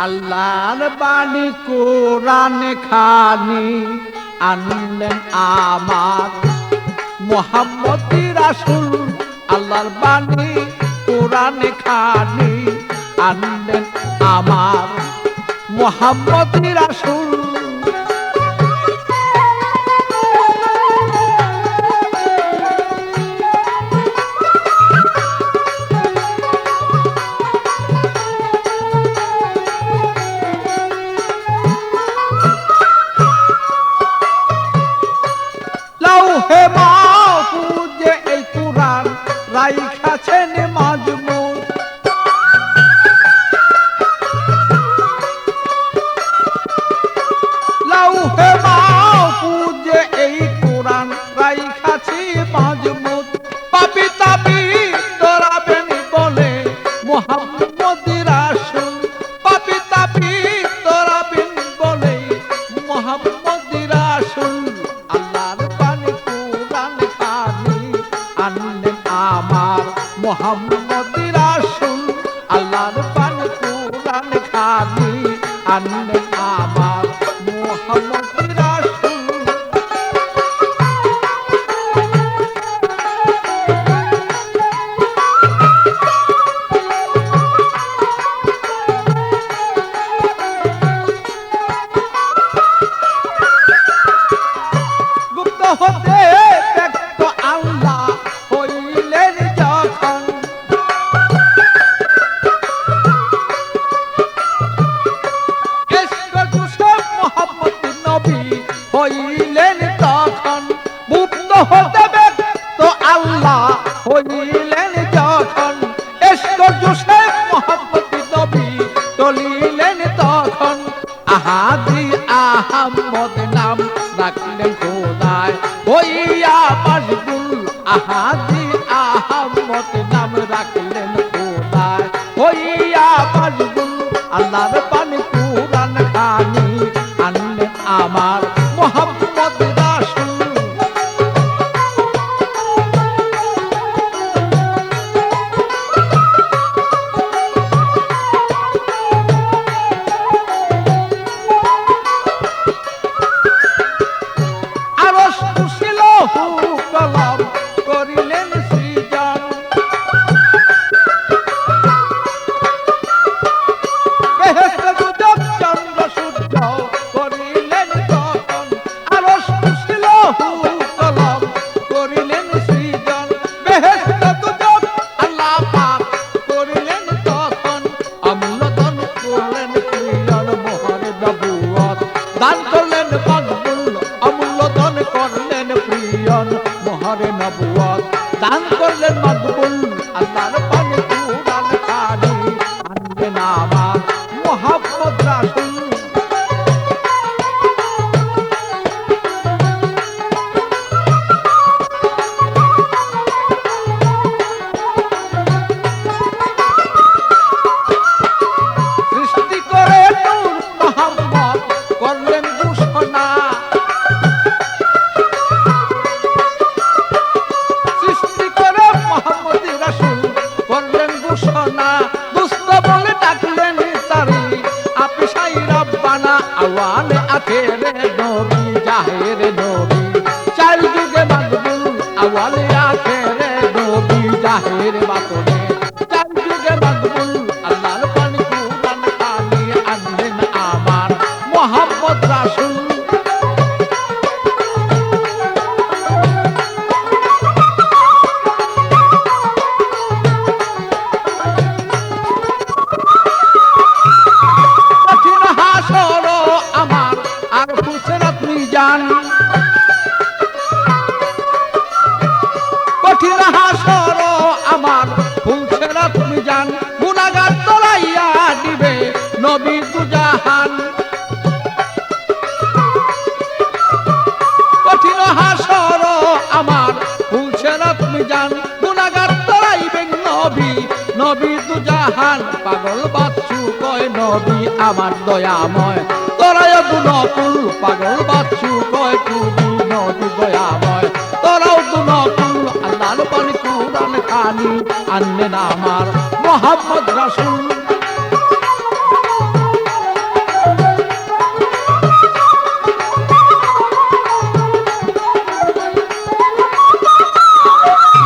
আল্লাহর বাণী কোরআন খানি আনলেন আমার মুহাম্মদ রাসূল। আল্লাহর বাণী কোরআন খানি আনলেন আমার মুহাম্মদ রাসূল। লৌহে মাহফুজে এই কুরআন রাইখাছেন মাজমুন। লৌহে মাহফুজে এই কুরআন রাইখাছি মাজমুন। পাপী তাপী তোরাবেন বলে মুহাম্মদ রাসূল। পাপী তাপী তোরাবেন বলে মুহাম্মদ রাসূল। আল্লাহর বাণী কোরআন খানি আনলেন আমার মুহাম্মদ রাসূল। আল্লাহর বাণী কোরআন খানি আনলেন আমার মুহাম্মদ রাসূল। গুপ্ত হতে ব্যক্ত আল্লাহ হইলেন যখন। ইশক জুসেফ মুহাম্মদ নবী হইলেন তখন। গুপ্ত হতে ব্যক্ত আল্লাহ হইলেন যখন। ইশক জুসেফ মুহাম্মদ নবী চলিলেন তখন। আহাদি আহমদ নাম রাখলেন খোদায় হইয়া মশগুল। আহাদি আহমদ নাম রাখলেন খোদায় হইয়া মশগুল। আল্লাহর বাণী কোরআন খানি আনলেন আমার মুহাম্মদ রাসূল। আরশ কুরসি লৌহ কলম করিলেন সৃজন। বেহেশত দুজক চন্দ্র সূর্য করিলেন তখন। আরশ কুরসি লৌহ কলম করিলেন সৃজন। বেহেশত দুজক আল্লাহ পাক করিলেন তখন। অমূল্যধন করলেন প্রিয়র মোহরে নবুয়ত দান করলেন মকবুল। অমূল্যধন করলেন প্রিয়র মোহরে নবুয়ত দান করলেন মকবুল। আল্লাহর বাণী কোরআন খানি আনলেন আমার মুহাম্মদ রাসূল। সৃষ্টি করে নূর মুহাম্মদ করলেন ঘোষণা। সৃষ্টি করে মুহাম্মদ রাসূল করলেন ঘোষণা। দুষ্ট বলে ডাকলেন তারি আপিসাই রব্বানা। আওয়ালে আখেরে নবী জাহেরে নবী চার যুগে মকবুল। আওয়ালে আখেরে নবী জাহেরে বাতনে চার যুগে মকবুল। আল্লাহর বাণী কোরআন খানি আনলেন আমার মুহাম্মদ রাসূল। কঠিন হাসর আমার আর ফুসরাত মিজান। কঠিন হাসর আমার ফুসরাত মিজান। গুনাহগার তলাইয়া দিবে নবী দুজাহান। কঠিন হাসর আমার ফুসরাত মিজান। গুনাহগার তলাইবেন নবী নবী দুজাহান। পাগল বাচ্চু কয় নবী আমার দয়াময় তোরায় গুণকুল। পাগল বাচ্চু কয় আনলেন আমার মোহাম্মদ রাসূল।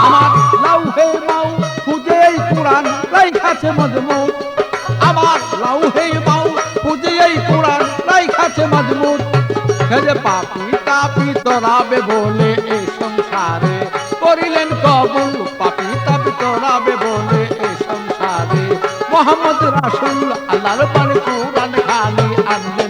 আমার লাউহে মাহফুজে এই কোরআন রাইখাছে মজমুদ, আমার লাউহে মাহফুজে এই কোরআন রাইখাছে মজমুদ। যে পাপি তাপি তরাবে বলে এই সংসারে করিলেন কবুল, পাপি তাপি তরাবে বলে এই সংসারে মোহাম্মদ রাসূল আল্লাহর পানে কোরআন খানি আনলেন